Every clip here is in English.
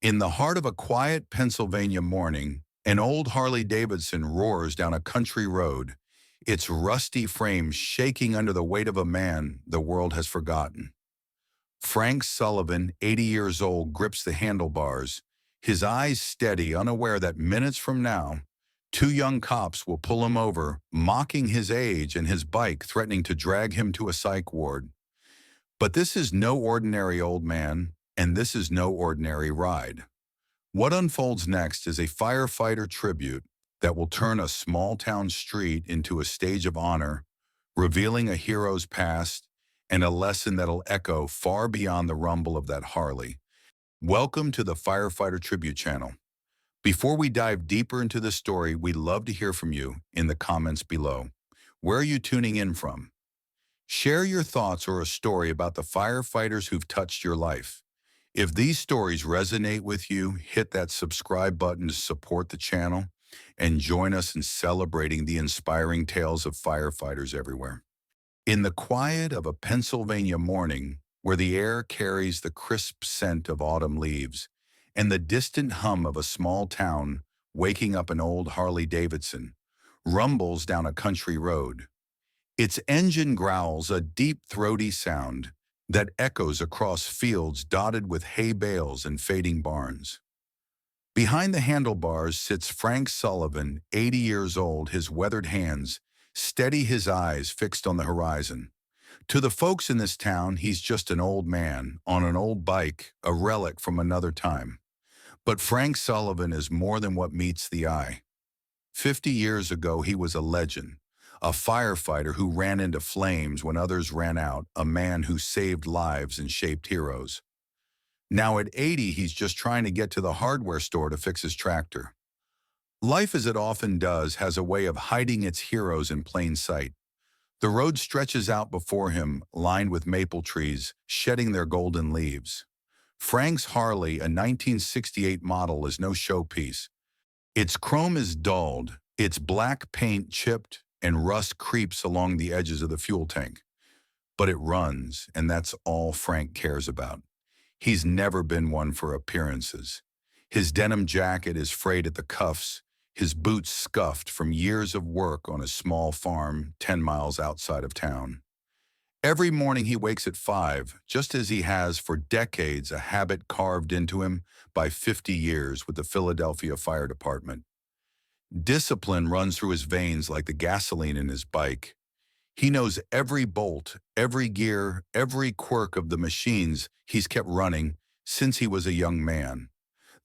In the heart of a quiet Pennsylvania morning, an old Harley-Davidson roars down a country road, its rusty frame shaking under the weight of a man the world has forgotten. Frank Sullivan, 80 years old, grips the handlebars, his eyes steady, unaware that minutes from now, two young cops will pull him over, mocking his age and his bike, threatening to drag him to a psych ward. But this is no ordinary old man, and this is no ordinary ride. What unfolds next is a firefighter tribute that will turn a small-town street into a stage of honor, revealing a hero's past and a lesson that'll echo far beyond the rumble of that Harley. Welcome to the Firefighter Tribute channel. Before we dive deeper into the story, we'd love to hear from you in the comments below. Where are you tuning in from? Share your thoughts or a story about the firefighters who've touched your life. If these stories resonate with you, hit that subscribe button to support the channel and join us in celebrating the inspiring tales of firefighters everywhere. In the quiet of a Pennsylvania morning, where the air carries the crisp scent of autumn leaves and the distant hum of a small town waking up an old Harley-Davidson, rumbles down a country road. Its engine growls a deep, throaty sound that echoes across fields dotted with hay bales and fading barns. Behind the handlebars sits Frank Sullivan, 80 years old, his weathered hands steady, his eyes fixed on the horizon. To the folks in this town, he's just an old man on an old bike, a relic from another time. But Frank Sullivan is more than what meets the eye. 50 years ago, he was a legend. A firefighter who ran into flames when others ran out, a man who saved lives and shaped heroes. Now at 80, he's just trying to get to the hardware store to fix his tractor. Life, as it often does, has a way of hiding its heroes in plain sight. The road stretches out before him, lined with maple trees, shedding their golden leaves. Frank's Harley, a 1968 model, is no showpiece. Its chrome is dulled, its black paint chipped, and rust creeps along the edges of the fuel tank. But it runs, and that's all Frank cares about. He's never been one for appearances. His denim jacket is frayed at the cuffs, his boots scuffed from years of work on a small farm 10 miles outside of town. Every morning he wakes at 5, just as he has for decades, a habit carved into him by 50 years with the Philadelphia Fire Department. Discipline runs through his veins like the gasoline in his bike. He knows every bolt, every gear, every quirk of the machines he's kept running since he was a young man.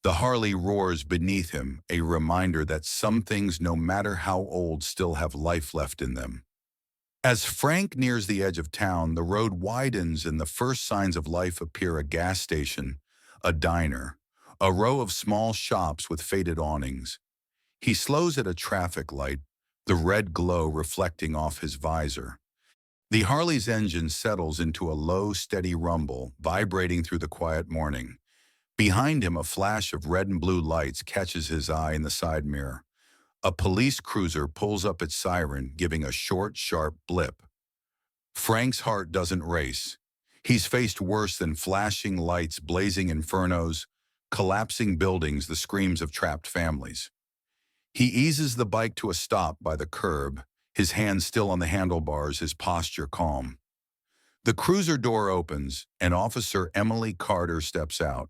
The Harley roars beneath him, a reminder that some things, no matter how old, still have life left in them. As Frank nears the edge of town, the road widens and the first signs of life appear: a gas station, a diner, a row of small shops with faded awnings. He slows at a traffic light, the red glow reflecting off his visor. The Harley's engine settles into a low, steady rumble, vibrating through the quiet morning. Behind him, a flash of red and blue lights catches his eye in the side mirror. A police cruiser pulls up its siren, giving a short, sharp blip. Frank's heart doesn't race. He's faced worse than flashing lights, blazing infernos, collapsing buildings, the screams of trapped families. He eases the bike to a stop by the curb, his hands still on the handlebars, his posture calm. The cruiser door opens, and Officer Emily Carter steps out.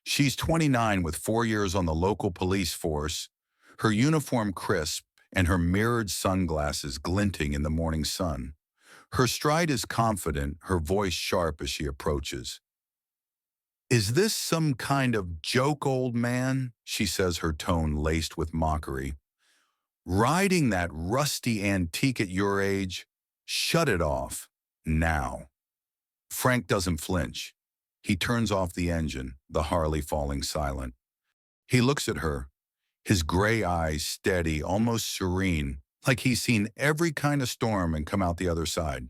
She's 29 with 4 years on the local police force, her uniform crisp and her mirrored sunglasses glinting in the morning sun. Her stride is confident, her voice sharp as she approaches. "Is this some kind of joke, old man?" she says, her tone laced with mockery. "Riding that rusty antique at your age? Shut it off. Now." Frank doesn't flinch. He turns off the engine, the Harley falling silent. He looks at her, his gray eyes steady, almost serene, like he's seen every kind of storm and come out the other side.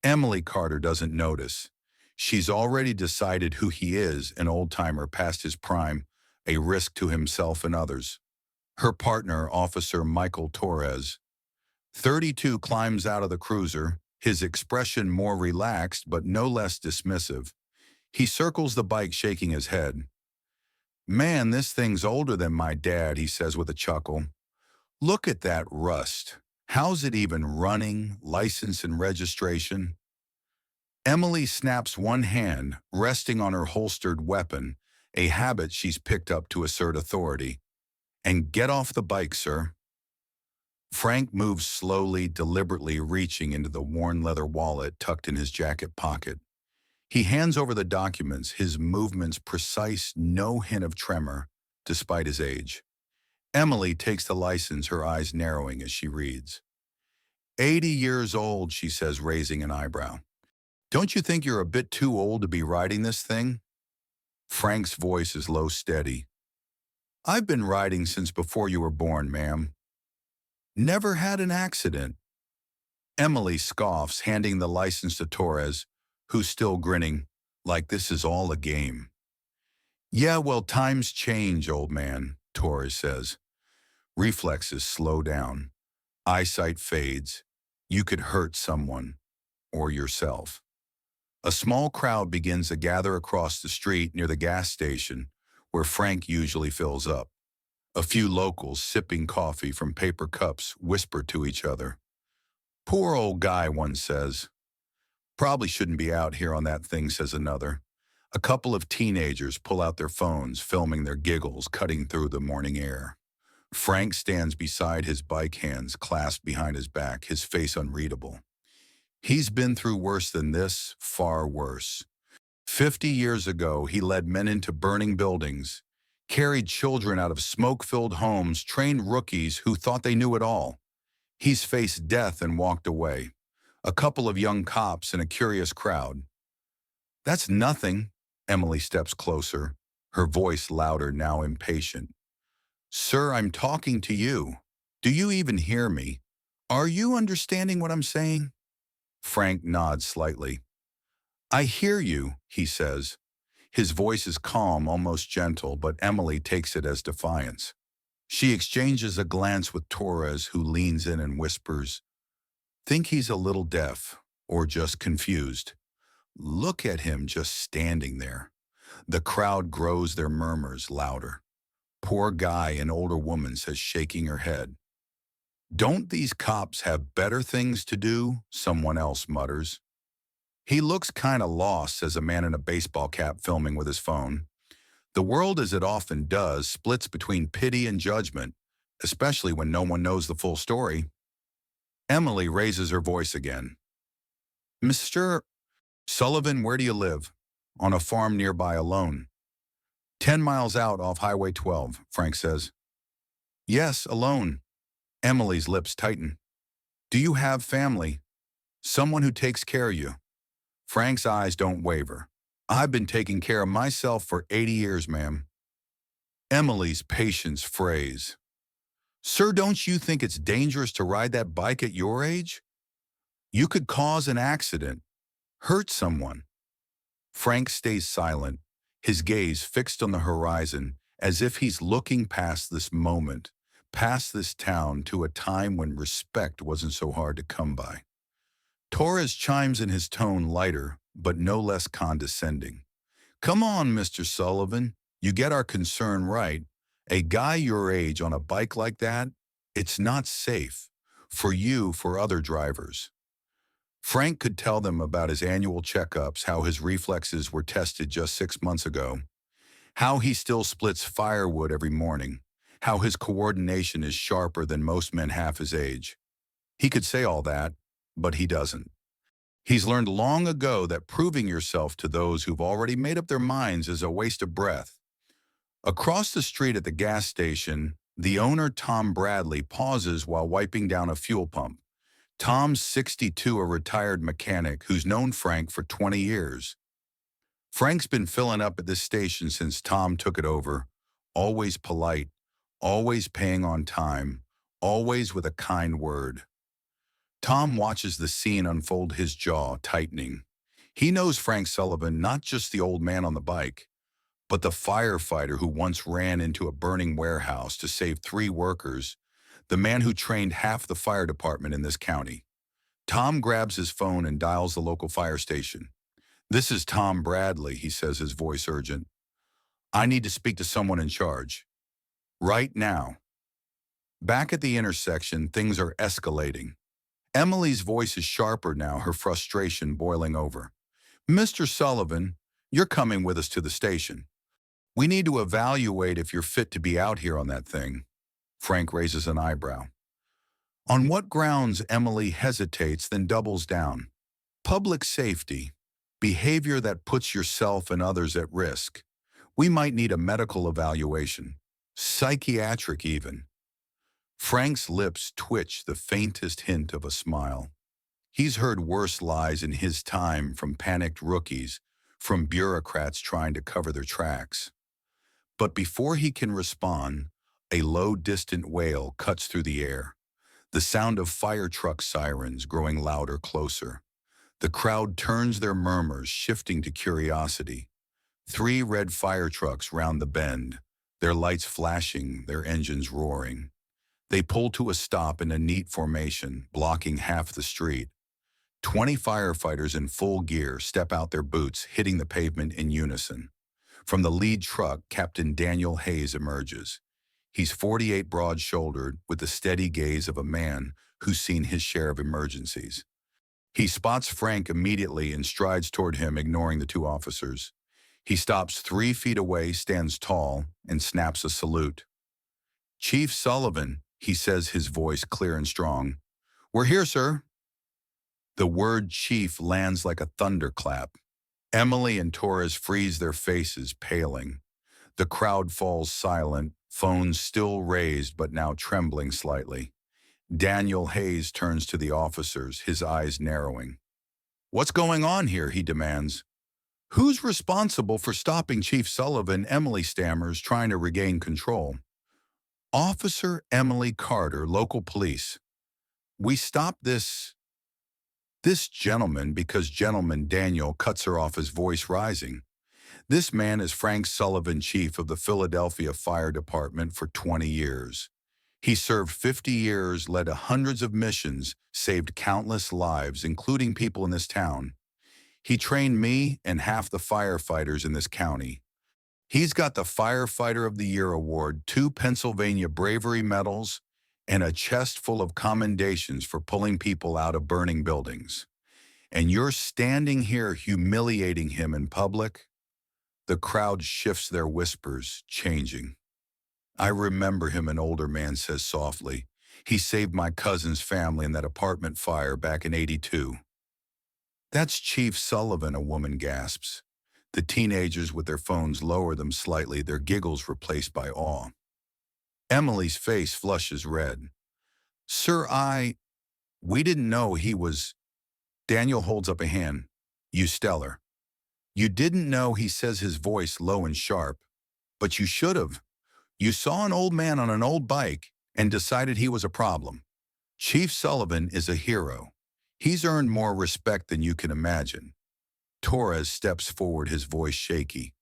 Emily Carter doesn't notice. She's already decided who he is, an old-timer past his prime, a risk to himself and others. Her partner, Officer Michael Torres, 32, climbs out of the cruiser, his expression more relaxed but no less dismissive. He circles the bike, shaking his head. Man, this thing's older than my dad, he says with a chuckle. Look at that rust. How's it even running, license and registration? Emily snaps one hand, resting on her holstered weapon, a habit she's picked up to assert authority. And get off the bike, sir. Frank moves slowly, deliberately reaching into the worn leather wallet tucked in his jacket pocket. He hands over the documents, his movements precise, no hint of tremor, despite his age. Emily takes the license, her eyes narrowing as she reads. 80 years old, she says, raising an eyebrow. Don't you think you're a bit too old to be riding this thing? Frank's voice is low, steady. I've been riding since before you were born, ma'am. Never had an accident. Emily scoffs, handing the license to Torres, who's still grinning, like this is all a game. Yeah, well, times change, old man, Torres says. Reflexes slow down. Eyesight fades. You could hurt someone, or yourself. A small crowd begins to gather across the street near the gas station, where Frank usually fills up. A few locals, sipping coffee from paper cups, whisper to each other. Poor old guy, one says. Probably shouldn't be out here on that thing, says another. A couple of teenagers pull out their phones, filming their giggles cutting through the morning air. Frank stands beside his bike, hands clasped behind his back, his face unreadable. He's been through worse than this, far worse. 50 years ago, he led men into burning buildings, carried children out of smoke-filled homes, trained rookies who thought they knew it all. He's faced death and walked away. A couple of young cops and a curious crowd. That's nothing. Emily steps closer, her voice louder, now impatient. Sir, I'm talking to you. Do you even hear me? Are you understanding what I'm saying? Frank nods slightly. I hear you, he says. His voice is calm, almost gentle, but Emily takes it as defiance. She exchanges a glance with Torres, who leans in and whispers, think he's a little deaf, or just confused. Look at him just standing there. The crowd grows, their murmurs louder. Poor guy, an older woman says, shaking her head. Don't these cops have better things to do? Someone else mutters. He looks kinda lost, says a man in a baseball cap filming with his phone. The world, as it often does, splits between pity and judgment, especially when no one knows the full story. Emily raises her voice again. Mr. Sullivan, where do you live? On a farm nearby, alone. 10 miles out off Highway 12, Frank says. Yes, alone. Emily's lips tighten. Do you have family? Someone who takes care of you? Frank's eyes don't waver. I've been taking care of myself for 80 years, ma'am. Emily's patience frays. Sir, don't you think it's dangerous to ride that bike at your age? You could cause an accident, hurt someone. Frank stays silent, his gaze fixed on the horizon, as if he's looking past this moment, past this town, to a time when respect wasn't so hard to come by. Torres chimes in, his tone lighter, but no less condescending. Come on, Mr. Sullivan, you get our concern right. A guy your age on a bike like that, it's not safe. For you, for other drivers. Frank could tell them about his annual checkups, how his reflexes were tested just 6 months ago, how he still splits firewood every morning, how his coordination is sharper than most men half his age. He could say all that, but he doesn't. He's learned long ago that proving yourself to those who've already made up their minds is a waste of breath. Across the street at the gas station, the owner, Tom Bradley, pauses while wiping down a fuel pump. Tom's 62, a retired mechanic who's known Frank for 20 years. Frank's been filling up at this station since Tom took it over, always polite, always paying on time, always with a kind word. Tom watches the scene unfold, his jaw tightening. He knows Frank Sullivan, not just the old man on the bike, but the firefighter who once ran into a burning warehouse to save 3 workers, the man who trained half the fire department in this county. Tom grabs his phone and dials the local fire station. This is Tom Bradley, he says, his voice urgent. I need to speak to someone in charge. Right now. Back at the intersection, things are escalating. Emily's voice is sharper now, her frustration boiling over. Mr. Sullivan, you're coming with us to the station. We need to evaluate if you're fit to be out here on that thing. Frank raises an eyebrow. On what grounds? Emily hesitates, then doubles down. Public safety. Behavior that puts yourself and others at risk. We might need a medical evaluation. Psychiatric even. Frank's lips twitch the faintest hint of a smile. He's heard worse lies in his time from panicked rookies, from bureaucrats trying to cover their tracks. But before he can respond, a low, distant wail cuts through the air. The sound of fire truck sirens growing louder, closer. The crowd turns their murmurs, shifting to curiosity. 3 red fire trucks round the bend, their lights flashing, their engines roaring. They pull to a stop in a neat formation, blocking half the street. 20 firefighters in full gear step out their boots, hitting the pavement in unison. From the lead truck, Captain Daniel Hayes emerges. He's 48 broad-shouldered, with the steady gaze of a man who's seen his share of emergencies. He spots Frank immediately and strides toward him, ignoring the 2 officers. He stops 3 feet away, stands tall, and snaps a salute. Chief Sullivan, he says, his voice clear and strong. We're here, sir. The word chief lands like a thunderclap. Emily and Torres freeze, their faces paling. The crowd falls silent, phones still raised but now trembling slightly. Daniel Hayes turns to the officers, his eyes narrowing. What's going on here? He demands. Who's responsible for stopping Chief Sullivan? Emily stammers, trying to regain control. Officer Emily Carter, local police. We stopped this gentleman because gentleman Daniel cuts her off, his voice rising. This man is Frank Sullivan, chief of the Philadelphia Fire Department for 20 years. He served 50 years, led hundreds of missions, saved countless lives, including people in this town. He trained me and half the firefighters in this county. He's got the Firefighter of the Year award, 2 Pennsylvania bravery medals, and a chest full of commendations for pulling people out of burning buildings. And you're standing here humiliating him in public? The crowd shifts, their whispers changing. I remember him, an older man says softly. He saved my cousin's family in that apartment fire back in '82. That's Chief Sullivan, a woman gasps. The teenagers with their phones lower them slightly, their giggles replaced by awe. Emily's face flushes red. Sir, we didn't know he was... Daniel holds up a hand. You stellar. You didn't know, he says, his voice low and sharp. But you should have. You saw an old man on an old bike and decided he was a problem. Chief Sullivan is a hero. He's earned more respect than you can imagine. Torres steps forward, his voice shaky.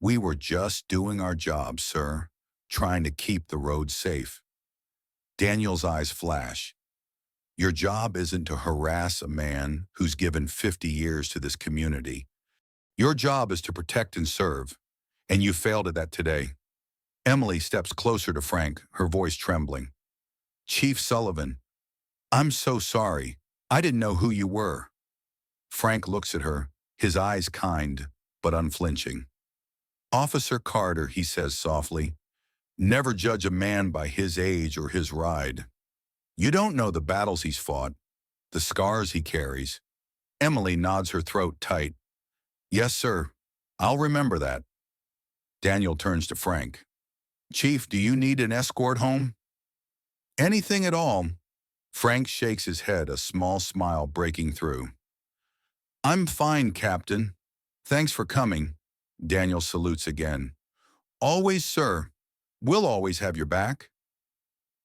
We were just doing our job, sir, trying to keep the road safe. Daniel's eyes flash. Your job isn't to harass a man who's given 50 years to this community. Your job is to protect and serve, and you failed at that today. Emily steps closer to Frank, her voice trembling. Chief Sullivan, I'm so sorry. I didn't know who you were. Frank looks at her, his eyes kind but unflinching. Officer Carter, he says softly, never judge a man by his age or his ride. You don't know the battles he's fought, the scars he carries. Emily nods, her throat tight. Yes, sir. I'll remember that. Daniel turns to Frank. Chief, do you need an escort home? Anything at all. Frank shakes his head, a small smile breaking through. I'm fine, Captain. Thanks for coming. Daniel salutes again. Always, sir. We'll always have your back.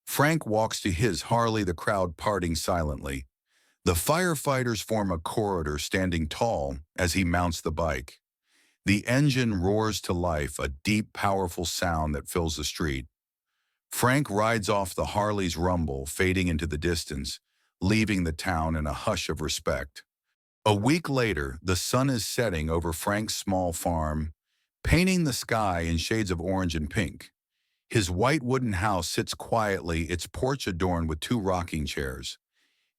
Frank walks to his Harley, the crowd parting silently. The firefighters form a corridor, standing tall as he mounts the bike. The engine roars to life, a deep, powerful sound that fills the street. Frank rides off, the Harley's rumble fading into the distance, leaving the town in a hush of respect. A week later, the sun is setting over Frank's small farm. painting the sky in shades of orange and pink. His white wooden house sits quietly, its porch adorned with two rocking chairs.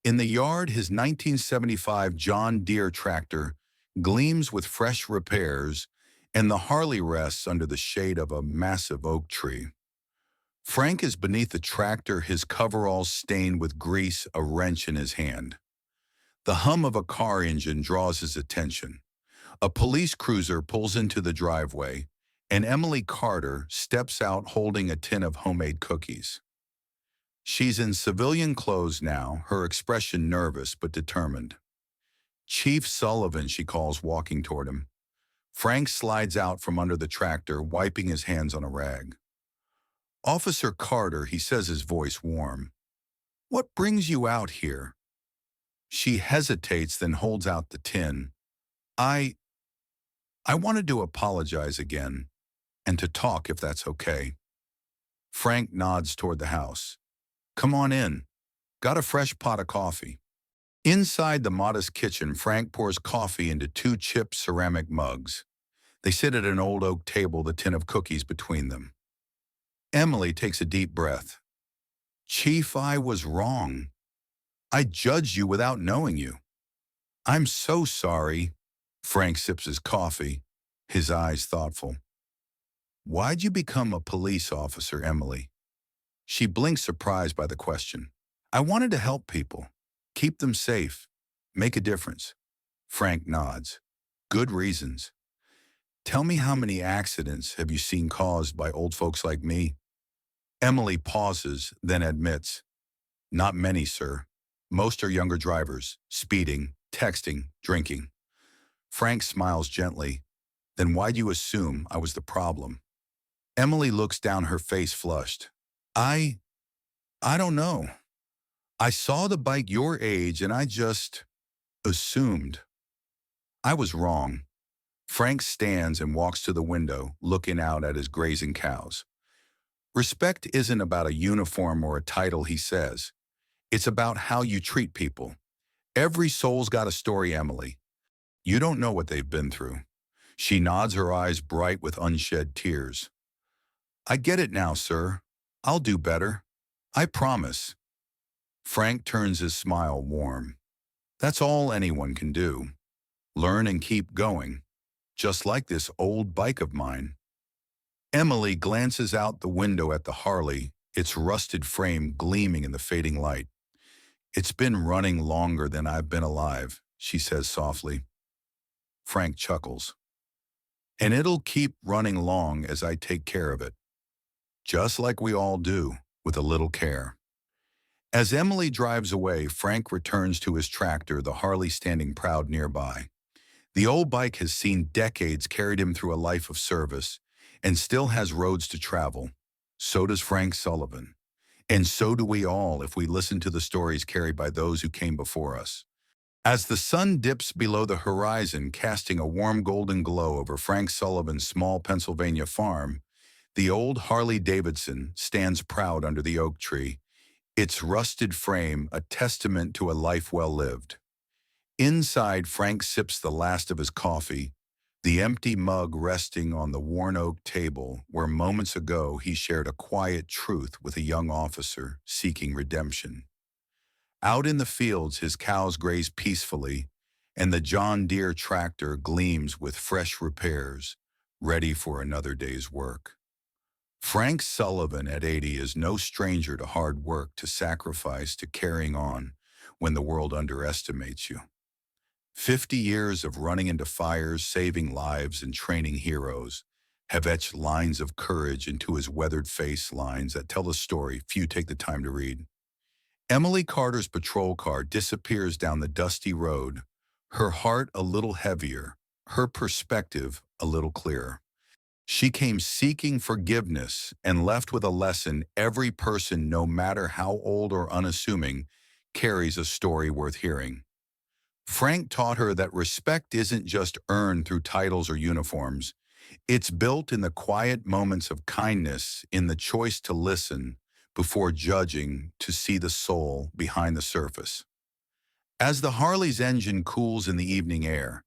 In the yard, his 1975 John Deere tractor gleams with fresh repairs, and the Harley rests under the shade of a massive oak tree. Frank is beneath the tractor, his coveralls stained with grease, a wrench in his hand. The hum of a car engine draws his attention. A police cruiser pulls into the driveway, and Emily Carter steps out holding a tin of homemade cookies. She's in civilian clothes now, her expression nervous but determined. Chief Sullivan, she calls, walking toward him. Frank slides out from under the tractor, wiping his hands on a rag. Officer Carter, he says, his voice warm. What brings you out here? She hesitates, then holds out the tin. I wanted to apologize again, and to talk if that's okay. Frank nods toward the house. Come on in. Got a fresh pot of coffee. Inside the modest kitchen, Frank pours coffee into two chipped ceramic mugs. They sit at an old oak table, the tin of cookies between them. Emily takes a deep breath. Chief, I was wrong. I judged you without knowing you. I'm so sorry. Frank sips his coffee, his eyes thoughtful. Why'd you become a police officer, Emily? She blinks, surprised by the question. I wanted to help people, keep them safe, make a difference. Frank nods. Good reasons. Tell me, how many accidents have you seen caused by old folks like me? Emily pauses, then admits, not many, sir. Most are younger drivers, speeding, texting, drinking. Frank smiles gently. Then why'd you assume I was the problem? Emily looks down, her face flushed. I don't know. I saw the bike your age and I just assumed. I was wrong. Frank stands and walks to the window, looking out at his grazing cows. Respect isn't about a uniform or a title, he says. It's about how you treat people. Every soul's got a story, Emily. You don't know what they've been through. She nods, her eyes bright with unshed tears. I get it now, sir. I'll do better. I promise. Frank turns, his smile warm. That's all anyone can do. Learn and keep going. Just like this old bike of mine. Emily glances out the window at the Harley, its rusted frame gleaming in the fading light. It's been running longer than I've been alive, she says softly. Frank chuckles. And it'll keep running long as I take care of it. Just like we all do, with a little care. As Emily drives away, Frank returns to his tractor, the Harley standing proud nearby. The old bike has seen decades, carried him through a life of service, and still has roads to travel. So does Frank Sullivan. And so do we all if we listen to the stories carried by those who came before us. As the sun dips below the horizon, casting a warm golden glow over Frank Sullivan's small Pennsylvania farm, the old Harley-Davidson stands proud under the oak tree, its rusted frame a testament to a life well lived. Inside, Frank sips the last of his coffee, the empty mug resting on the worn oak table where moments ago he shared a quiet truth with a young officer seeking redemption. Out in the fields, his cows graze peacefully, and the John Deere tractor gleams with fresh repairs, ready for another day's work. Frank Sullivan at 80 is no stranger to hard work, to sacrifice, to carrying on when the world underestimates you. 50 years of running into fires, saving lives, and training heroes have etched lines of courage into his weathered face, lines that tell a story few take the time to read. Emily Carter's patrol car disappears down the dusty road, her heart a little heavier, her perspective a little clearer. She came seeking forgiveness and left with a lesson: every person, no matter how old or unassuming, carries a story worth hearing. Frank taught her that respect isn't just earned through titles or uniforms. It's built in the quiet moments of kindness, in the choice to listen before judging, to see the soul behind the surface. As the Harley's engine cools in the evening air,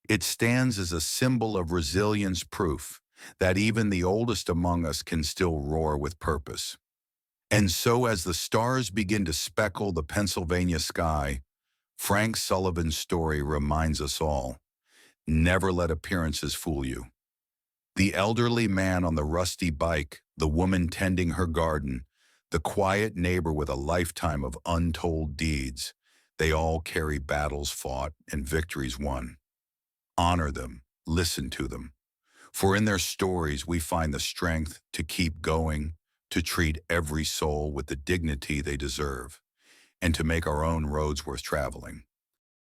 it stands as a symbol of resilience, proof that even the oldest among us can still roar with purpose. And so as the stars begin to speckle the Pennsylvania sky, Frank Sullivan's story reminds us all, never let appearances fool you. The elderly man on the rusty bike, the woman tending her garden, the quiet neighbor with a lifetime of untold deeds, they all carry battles fought and victories won. Honor them, listen to them, for in their stories we find the strength to keep going, to treat every soul with the dignity they deserve, and to make our own roads worth traveling.